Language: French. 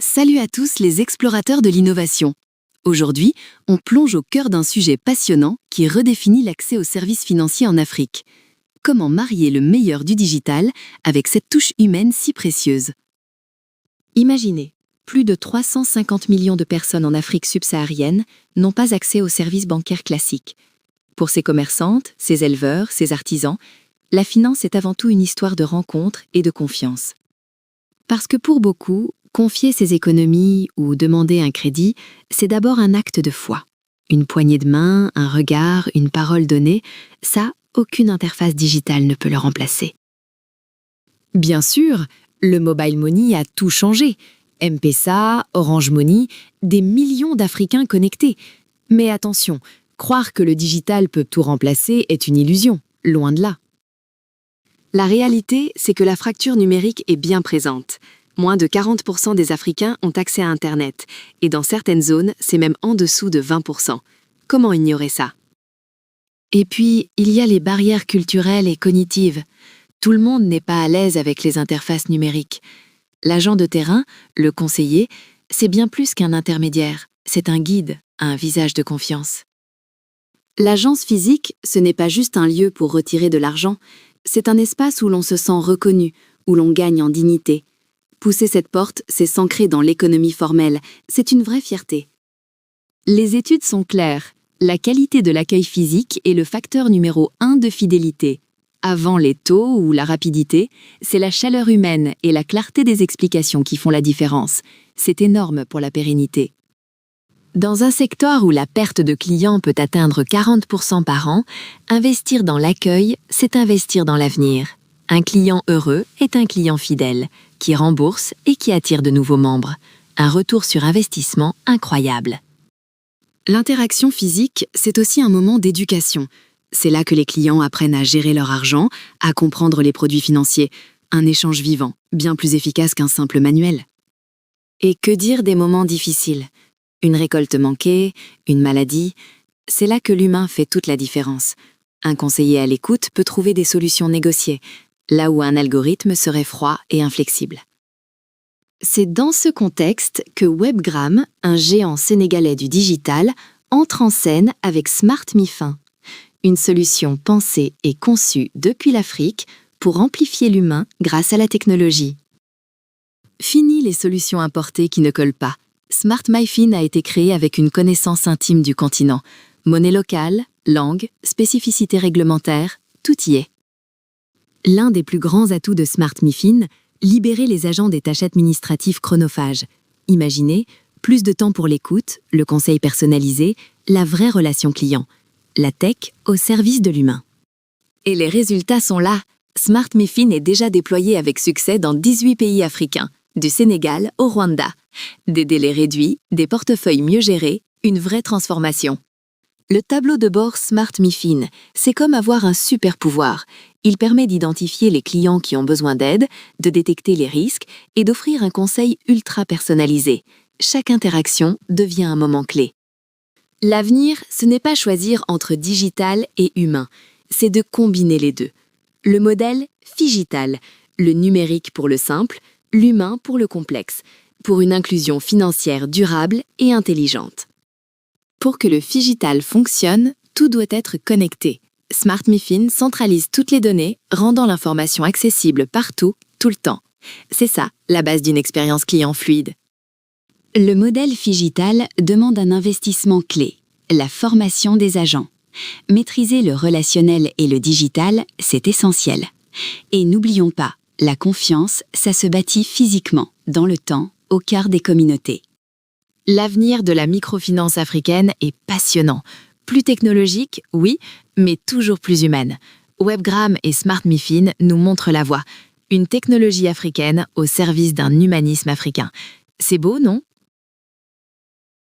Salut à tous les explorateurs de l'innovation. Aujourd'hui, on plonge au cœur d'un sujet passionnant qui redéfinit l'accès aux services financiers en Afrique. Comment marier le meilleur du digital avec cette touche humaine si précieuse? Imaginez, plus de 350 millions de personnes en Afrique subsaharienne n'ont pas accès aux services bancaires classiques. Pour ces commerçantes, ces éleveurs, ces artisans, la finance est avant tout une histoire de rencontre et de confiance. Parce que pour beaucoup, confier ses économies ou demander un crédit, c'est d'abord un acte de foi. Une poignée de main, un regard, une parole donnée, ça, aucune interface digitale ne peut le remplacer. Bien sûr, le mobile money a tout changé. M-Pesa, Orange Money, des millions d'Africains connectés. Mais attention, croire que le digital peut tout remplacer est une illusion, loin de là. La réalité, c'est que la fracture numérique est bien présente. Moins de 40% des Africains ont accès à Internet, et dans certaines zones, c'est même en dessous de 20%. Comment ignorer ça? Et puis, il y a les barrières culturelles et cognitives. Tout le monde n'est pas à l'aise avec les interfaces numériques. L'agent de terrain, le conseiller, c'est bien plus qu'un intermédiaire, c'est un guide, un visage de confiance. L'agence physique, ce n'est pas juste un lieu pour retirer de l'argent, c'est un espace où l'on se sent reconnu, où l'on gagne en dignité. Pousser cette porte, c'est s'ancrer dans l'économie formelle, c'est une vraie fierté. Les études sont claires, la qualité de l'accueil physique est le facteur numéro 1 de fidélité. Avant les taux ou la rapidité, c'est la chaleur humaine et la clarté des explications qui font la différence. C'est énorme pour la pérennité. Dans un secteur où la perte de clients peut atteindre 40% par an, investir dans l'accueil, c'est investir dans l'avenir. Un client heureux est un client fidèle, qui rembourse et qui attire de nouveaux membres. Un retour sur investissement incroyable. L'interaction physique, c'est aussi un moment d'éducation. C'est là que les clients apprennent à gérer leur argent, à comprendre les produits financiers. Un échange vivant, bien plus efficace qu'un simple manuel. Et que dire des moments difficiles? Une récolte manquée, une maladie, c'est là que l'humain fait toute la différence. Un conseiller à l'écoute peut trouver des solutions négociées, là où un algorithme serait froid et inflexible. C'est dans ce contexte que Webgram, un géant sénégalais du digital, entre en scène avec Smart MiFin, une solution pensée et conçue depuis l'Afrique pour amplifier l'humain grâce à la technologie. Fini les solutions importées qui ne collent pas. Smart MiFin a été créé avec une connaissance intime du continent. Monnaie locale, langue, spécificité réglementaire, tout y est. L'un des plus grands atouts de Smart MiFin, libérer les agents des tâches administratives chronophages. Imaginez, plus de temps pour l'écoute, le conseil personnalisé, la vraie relation client. La tech au service de l'humain. Et les résultats sont là. Smart MiFin est déjà déployé avec succès dans 18 pays africains, du Sénégal au Rwanda. Des délais réduits, des portefeuilles mieux gérés, une vraie transformation. Le tableau de bord Smart MiFin, c'est comme avoir un super pouvoir. Il permet d'identifier les clients qui ont besoin d'aide, de détecter les risques et d'offrir un conseil ultra personnalisé. Chaque interaction devient un moment clé. L'avenir, ce n'est pas choisir entre digital et humain, c'est de combiner les deux. Le modèle Figital, le numérique pour le simple, l'humain pour le complexe, pour une inclusion financière durable et intelligente. Pour que le Figital fonctionne, tout doit être connecté. Smart MiFin centralise toutes les données, rendant l'information accessible partout, tout le temps. C'est ça, la base d'une expérience client fluide. Le modèle Figital demande un investissement clé, la formation des agents. Maîtriser le relationnel et le digital, c'est essentiel. Et n'oublions pas, la confiance, ça se bâtit physiquement, dans le temps, au cœur des communautés. L'avenir de la microfinance africaine est passionnant. Plus technologique, oui, mais toujours plus humaine. Webgram et Smart MiFin nous montrent la voie. Une technologie africaine au service d'un humanisme africain. C'est beau, non ?